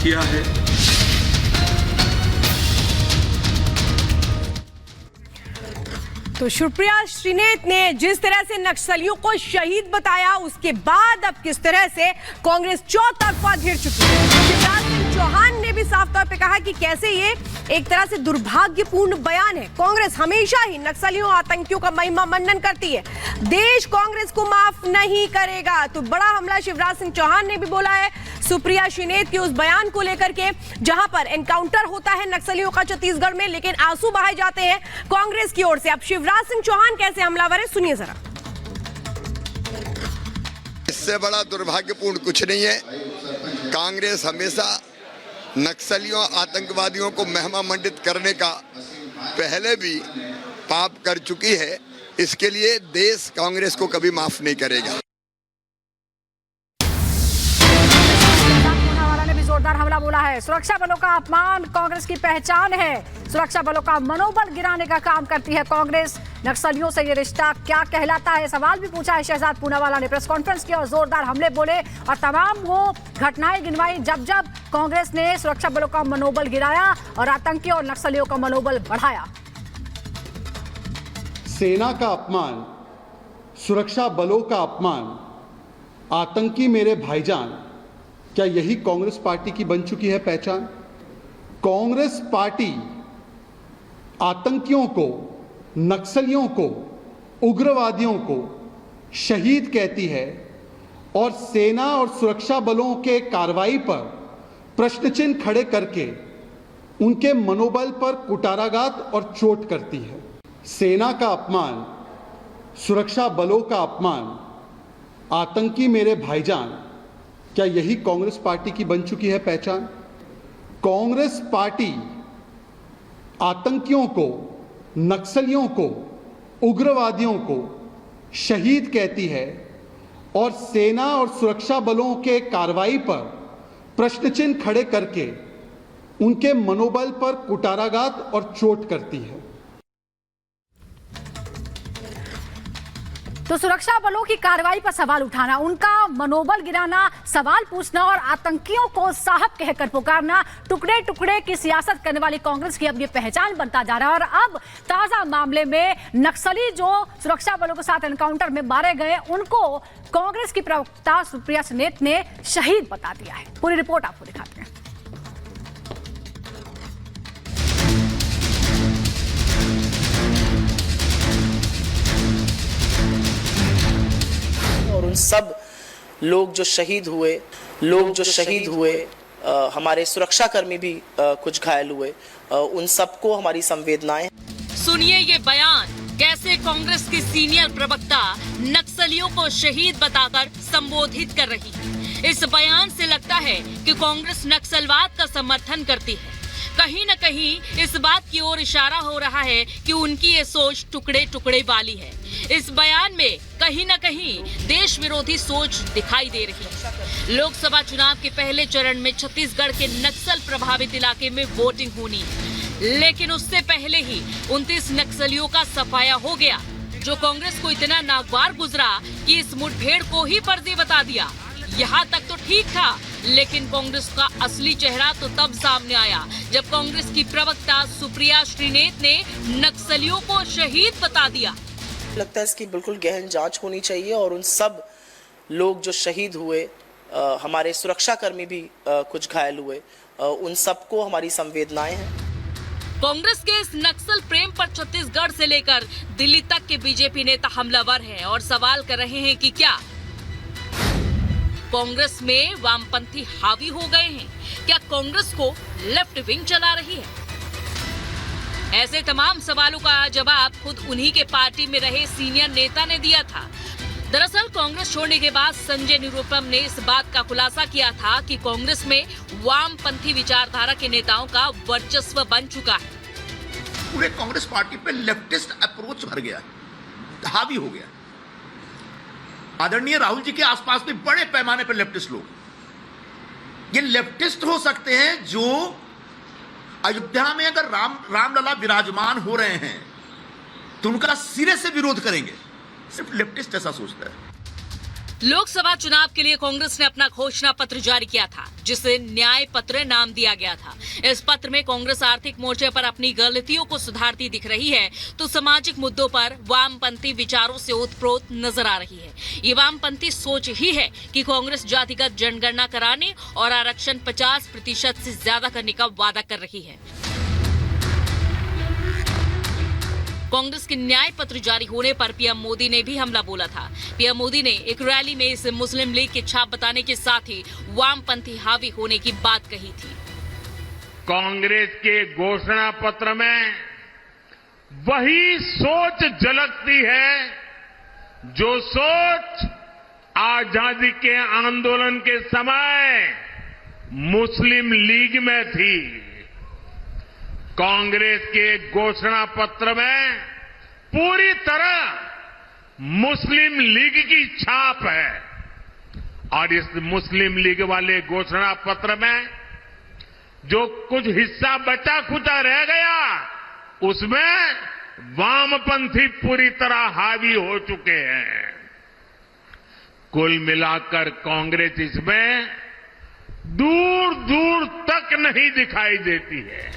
किया है। तो सुप्रिया श्रीनेत ने जिस तरह से नक्सलियों को शहीद बताया, उसके बाद अब किस तरह से कांग्रेस चौतरफा घिर चुकी है। शिवराज सिंह चौहान ने भी साफ तौर पे कहा कि कैसे ये एक तरह से दुर्भाग्यपूर्ण बयान है। कांग्रेस हमेशा ही नक्सलियों आतंकियों का महिमा मंडन करती है, देश कांग्रेस को माफ नहीं करेगा। तो बड़ा हमला शिवराज सिंह चौहान ने भी बोला है सुप्रिया श्रीनेत के उस बयान को लेकर के, जहां पर एनकाउंटर होता है नक्सलियों का छत्तीसगढ़ में, लेकिन आंसू बहाए जाते हैं कांग्रेस की ओर से। अब शिवराज सिंह चौहान कैसे हमलावर है, सुनिए जरा। इससे बड़ा दुर्भाग्यपूर्ण कुछ नहीं है। कांग्रेस हमेशा नक्सलियों आतंकवादियों को महिमा मंडित करने का पहले भी पाप कर चुकी है। इसके लिए देश कांग्रेस को कभी माफ नहीं करेगा। जोरदार हमला बोला है। सुरक्षा बलों का अपमान कांग्रेस की पहचान है। सुरक्षा बलों का मनोबल गिराने का काम करती है कांग्रेस। नक्सलियों से ये रिश्ता क्या कहलाता है, सवाल भी पूछा है शहजाद पूनावाला ने। प्रेस कॉन्फ्रेंस की और जोरदार हमले बोले और तमाम वो घटनाएं गिनवाई जब जब कांग्रेस ने सुरक्षा बलों का मनोबल गिराया और आतंकियों और नक्सलियों का मनोबल बढ़ाया। सेना का अपमान, सुरक्षा बलों का अपमान, आतंकी मेरे भाईजान, क्या यही कांग्रेस पार्टी की बन चुकी है पहचान? कांग्रेस पार्टी आतंकियों को, नक्सलियों को, उग्रवादियों को शहीद कहती है और सेना और सुरक्षा बलों के कार्रवाई पर प्रश्न चिन्ह खड़े करके उनके मनोबल पर कुटाराघात और चोट करती है। सेना का अपमान, सुरक्षा बलों का अपमान, आतंकी मेरे भाईजान, क्या यही कांग्रेस पार्टी की बन चुकी है पहचान? कांग्रेस पार्टी आतंकियों को, नक्सलियों को, उग्रवादियों को शहीद कहती है और सेना और सुरक्षा बलों के कार्रवाई पर प्रश्न चिन्ह खड़े करके उनके मनोबल पर कुटाराघात और चोट करती है। तो सुरक्षा बलों की कार्रवाई पर सवाल उठाना, उनका मनोबल गिराना, सवाल पूछना और आतंकियों को साहब कहकर पुकारना टुकड़े टुकड़े की सियासत करने वाली कांग्रेस की अब ये पहचान बनता जा रहा है। और अब ताजा मामले में नक्सली जो सुरक्षा बलों के साथ एनकाउंटर में मारे गए, उनको कांग्रेस की प्रवक्ता सुप्रिया श्रीनेत ने शहीद बता दिया है। पूरी रिपोर्ट आपको दिखाते हैं। और उन सब लोग जो शहीद हुए, हमारे सुरक्षाकर्मी भी कुछ घायल हुए, उन सबको हमारी संवेदनाएं। सुनिए ये बयान, कैसे कांग्रेस की सीनियर प्रवक्ता नक्सलियों को शहीद बताकर संबोधित कर रही है। इस बयान से लगता है कि कांग्रेस नक्सलवाद का समर्थन करती है। कहीं न कहीं इस बात की ओर इशारा हो रहा है कि उनकी ये सोच टुकड़े टुकड़े वाली है। इस बयान में कहीं न कहीं देश विरोधी सोच दिखाई दे रही है। लोकसभा चुनाव के पहले चरण में छत्तीसगढ़ के नक्सल प्रभावित इलाके में वोटिंग होनी है, लेकिन उससे पहले ही 29 नक्सलियों का सफाया हो गया, जो कांग्रेस को इतना नागवार गुजरा कि इस मुठभेड़ को ही फर्जी बता दिया। यहाँ तक तो ठीक था, लेकिन कांग्रेस का असली चेहरा तो तब सामने आया जब कांग्रेस की प्रवक्ता सुप्रिया श्रीनेत ने नक्सलियों को शहीद बता दिया। लगता है इसकी बिल्कुल गहन जांच होनी चाहिए और उन सब लोग जो शहीद हुए, हमारे सुरक्षाकर्मी भी कुछ घायल हुए, उन सबको हमारी संवेदनाएं हैं। कांग्रेस के इस नक्सल प्रेम पर छत्तीसगढ़ से लेकर दिल्ली तक के बीजेपी नेता हमलावर हैं और सवाल कर रहे हैं कि क्या कांग्रेस में वामपंथी हावी हो गए हैं? क्या कांग्रेस को लेफ्ट विंग चला रही है? ऐसे तमाम सवालों का जवाब खुद उन्हीं के पार्टी में रहे सीनियर नेता ने दिया था। दरअसल कांग्रेस छोड़ने के बाद संजय निरुपम ने इस बात का खुलासा किया था कि कांग्रेस में वामपंथी विचारधारा के नेताओं का वर्चस्व बन चुका है। पूरे कांग्रेस पार्टी पे लेफ्टिस्ट अप्रोच भर गया, हावी हो गया। आदरणीय राहुल जी के आसपास भी बड़े पैमाने पर लेफ्टिस्ट लोग, ये लेफ्टिस्ट हो सकते हैं जो अयोध्या में अगर रामलला विराजमान हो रहे हैं तो उनका सिरे से विरोध करेंगे। सिर्फ लेफ्टिस्ट ऐसा सोचता है। लोकसभा चुनाव के लिए कांग्रेस ने अपना घोषणा पत्र जारी किया था, जिसे न्याय पत्र नाम दिया गया था। इस पत्र में कांग्रेस आर्थिक मोर्चे पर अपनी गलतियों को सुधारती दिख रही है, तो सामाजिक मुद्दों पर वामपंथी विचारों से ओतप्रोत नजर आ रही है। ये वामपंथी सोच ही है कि कांग्रेस जातिगत जनगणना कराने और आरक्षण 50% से ज्यादा करने का वादा कर रही है। कांग्रेस के न्याय पत्र जारी होने पर पीएम मोदी ने भी हमला बोला था। पीएम मोदी ने एक रैली में इसे मुस्लिम लीग की छाप बताने के साथ ही वामपंथी हावी होने की बात कही थी। कांग्रेस के घोषणा पत्र में वही सोच झलकती है जो सोच आजादी के आंदोलन के समय मुस्लिम लीग में थी। कांग्रेस के घोषणा पत्र में पूरी तरह मुस्लिम लीग की छाप है और इस मुस्लिम लीग वाले घोषणा पत्र में जो कुछ हिस्सा बचा खुचा रह गया उसमें वामपंथी पूरी तरह हावी हो चुके हैं। कुल मिलाकर कांग्रेस इसमें दूर दूर तक नहीं दिखाई देती है।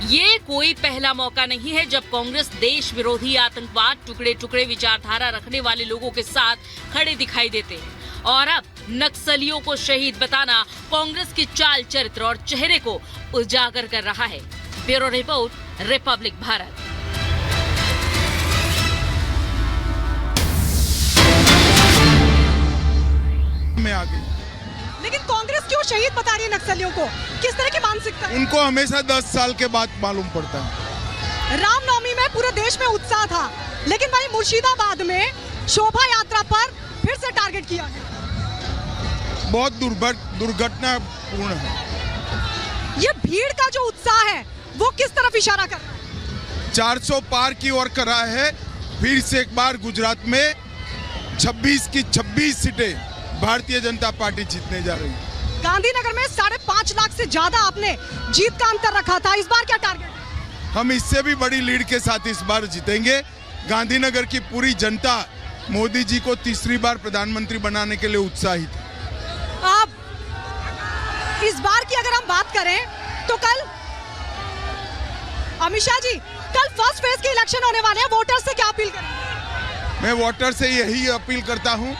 ये कोई पहला मौका नहीं है जब कांग्रेस देश विरोधी आतंकवाद, टुकड़े टुकड़े विचारधारा रखने वाले लोगों के साथ खड़े दिखाई देते हैं। और अब नक्सलियों को शहीद बताना कांग्रेस की चाल, चरित्र और चेहरे को उजागर कर रहा है। Bureau report, Republic Bharat. में आ गई, लेकिन कांग्रेस क्यों शहीद बता रही है नक्सलियों को? किस तरह की मानसिकता है? उनको हमेशा 10 साल के बाद मालूम पड़ता है। रामनवमी में पूरे देश में उत्साह था, लेकिन वहीं मुर्शिदाबाद में शोभा यात्रा पर फिर से टारगेट किया गया। बहुत दुर्घटनापूर्ण है। ये भीड़ का जो उत्साह है वो किस तरफ इशारा कर रहा है? 400 पार की ओर कर रहा है। फिर से एक बार गुजरात में 26 की 26 सीटें भारतीय जनता पार्टी जीतने जा रही है। गांधीनगर में 5.5 लाख से ज्यादा आपने जीत का अंतर रखा था, इस बार क्या टारगेट है? हम इससे भी बड़ी लीड के साथ इस बार जीतेंगे। गांधीनगर की पूरी जनता मोदी जी को तीसरी बार प्रधानमंत्री बनाने के लिए उत्साहित है। अब इस बार की अगर हम बात करें तो कल अमित शाह जी कल फर्स्ट फेज के इलेक्शन होने वाले हैं, वोटर से क्या अपील करेंगे? मैं वोटर से यही अपील करता हूं,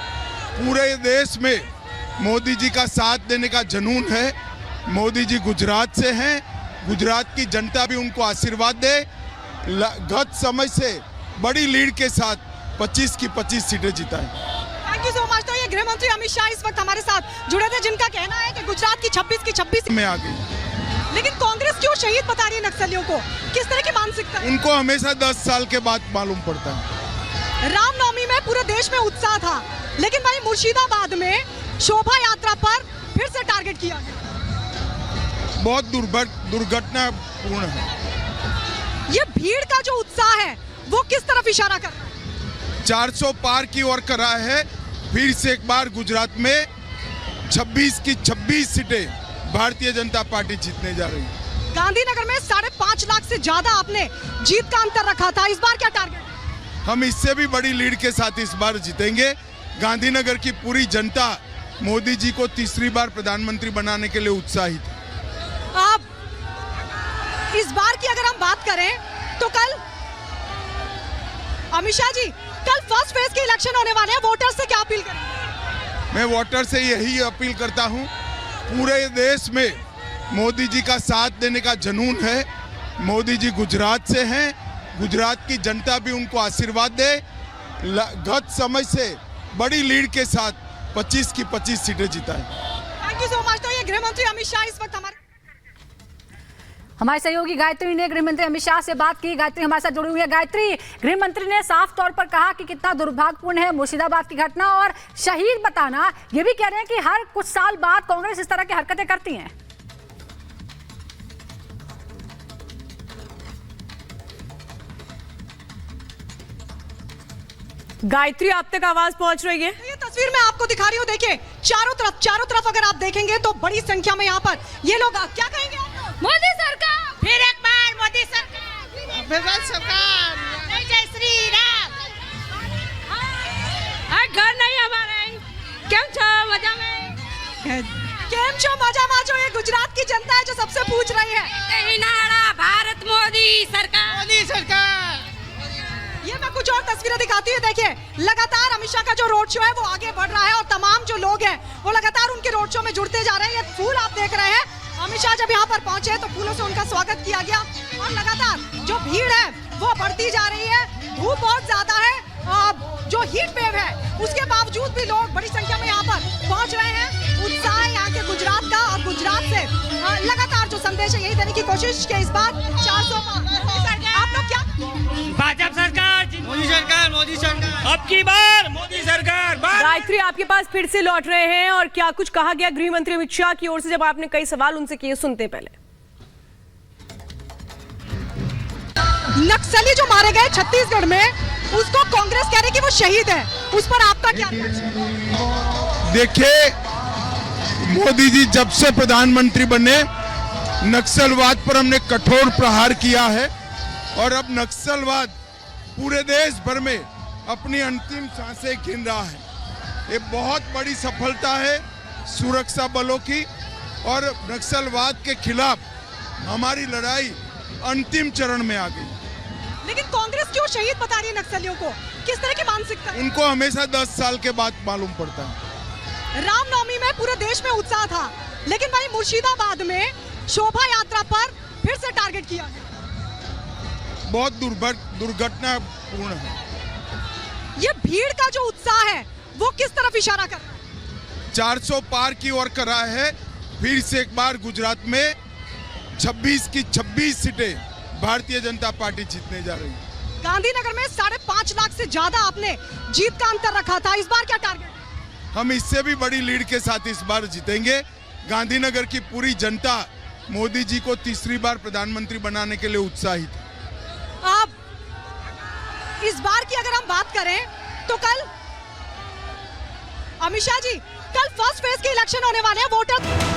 पूरे देश में मोदी जी का साथ देने का जुनून है। मोदी जी गुजरात से हैं, गुजरात की जनता भी उनको आशीर्वाद दे। गत समय से बड़ी लीड के साथ 25 की 25 सीटें जिताएं। Thank you so much. तो ये गृह मंत्री अमित शाह इस वक्त हमारे साथ जुड़े थे, जिनका कहना है कि गुजरात की 26 की 26 में आ गई, लेकिन कांग्रेस क्यों शहीद बता रही है नक्सलियों को? किस तरह की मानसिकता है? उनको हमेशा 10 साल के बाद मालूम पड़ता है। रामनवमी में पूरे देश में उत्साह था, लेकिन वहीं मुर्शिदाबाद में शोभा यात्रा पर फिर से टारगेट किया गया। बहुत दुर्घटनापूर्ण है। ये भीड़ का जो उत्साह है वो किस तरफ इशारा कर रहा है? 400 पार की ओर कर रहा है। फिर से एक बार गुजरात में 26 की 26 सीटें भारतीय जनता पार्टी जीतने जा रही है। गांधीनगर में 5.5 लाख से ज्यादा आपने जीत का अंतर रखा था, इस बार क्या टारगेट है? हम इससे भी बड़ी लीड के साथ इस बार जीतेंगे। गांधीनगर की पूरी जनता मोदी जी को तीसरी बार प्रधानमंत्री बनाने के लिए उत्साहित है। अब इस बार की अगर हम बात करें तो कल अमित शाह जी कल फर्स्ट फेज के इलेक्शन होने वाले हैं, वोटर से क्या अपील करेंगे? मैं वोटर से यही अपील करता हूं, पूरे देश में मोदी जी का साथ देने का जुनून है। मोदी जी गुजरात से हैं, गुजरात की जनता भी उनको आशीर्वाद दे। गत समय से बड़ी लीड के साथ 25 की 25 सीटें जिताएं। Thank you so much. तो ये गृह मंत्री अमित शाह इस वक्त हमारे सहयोगी गायत्री ने गृह मंत्री अमित शाह से बात की। गायत्री हमारे साथ जुड़ी हुई है। गायत्री, गृह मंत्री ने साफ तौर पर कहा कि कितना दुर्भाग्यपूर्ण है मुर्शिदाबाद की घटना और शहीद बताना। ये भी कह रहे हैं कि हर कुछ साल बाद कांग्रेस इस तरह की हरकतें करती है। गायत्री, आप तक आवाज पहुंच रही है? ये तस्वीर मैं आपको दिखा रही हूँ, देखिए चारों तरफ अगर आप देखेंगे तो बड़ी संख्या में यहाँ पर ये लोग क्या कहेंगे? मोदी सरकार, फिर एक बार मोदी सरकार, जय श्री राम। मोदी सरकार, मोदी सरकार। ये मैं कुछ और तस्वीरें दिखाती हूँ। देखिए, लगातार अमित शाह का जो रोड शो है वो आगे बढ़ रहा है और तमाम जो लोग हैं वो लगातार उनके रोड शो में जुड़ते जा रहे हैं। ये फूल आप देख रहे हैं, अमित शाह जब यहाँ पर पहुंचे तो फूलों से उनका स्वागत किया गया और लगातार जो भीड़ है वो बढ़ती जा रही है। धूप बहुत ज्यादा है, जो हीट वेव है उसके बावजूद भी लोग बड़ी संख्या में यहाँ पर पहुंच रहे हैं। उत्साह है यहाँ के गुजरात का और गुजरात से लगातार जो संदेश है यही देने की कोशिश की इस बार 400 आप लोग क्या भाजपा सरकार, मोदी सरकार, मोदी सरकार, अब की बार मोदी सरकार। गायत्री आपके पास फिर से लौट रहे हैं और क्या कुछ कहा गया गृह मंत्री अमित शाह की ओर से जब आपने कई सवाल उनसे किए, सुनते पहले। नक्सली जो मारे गए छत्तीसगढ़ में उसको कांग्रेस कह रही कि वो शहीद है, उस पर आपका क्या? देखिए, मोदी जी जब से प्रधानमंत्री बने नक्सलवाद पर हमने कठोर प्रहार किया है और अब नक्सलवाद पूरे देश भर में अपनी अंतिम सांसें गिन रहा है। ये बहुत बड़ी सफलता है सुरक्षा बलों की और नक्सलवाद के खिलाफ हमारी लड़ाई अंतिम चरण में आ गई। लेकिन कांग्रेस क्यों शहीद बता रही है नक्सलियों को? किस तरह की मानसिकता? उनको हमेशा 10 साल के बाद मालूम पड़ता है। रामनवमी में पूरे देश में उत्साह था, लेकिन भाई मुर्शिदाबाद में शोभा यात्रा पर फिर से टारगेट किया गया। बहुत दुर्घटनापूर्ण है। ये भीड़ का जो उत्साह है वो किस तरफ इशारा कर रहा है? 400 पार की ओर कर रहा है। फिर से एक बार गुजरात में 26 की 26 सीटें भारतीय जनता पार्टी जीतने जा रही है। गांधीनगर में 5.5 लाख से ज्यादा आपने जीत का अंतर रखा था, इस बार क्या टारगेट? हम इससे भी बड़ी लीड के साथ इस बार जीतेंगे। गांधीनगर की पूरी जनता मोदी जी को तीसरी बार प्रधानमंत्री बनाने के लिए उत्साहित है। अब इस बार की अगर हम बात करें तो कल अमित शाह जी, कल फर्स्ट फेज के इलेक्शन होने वाले हैं। वोटर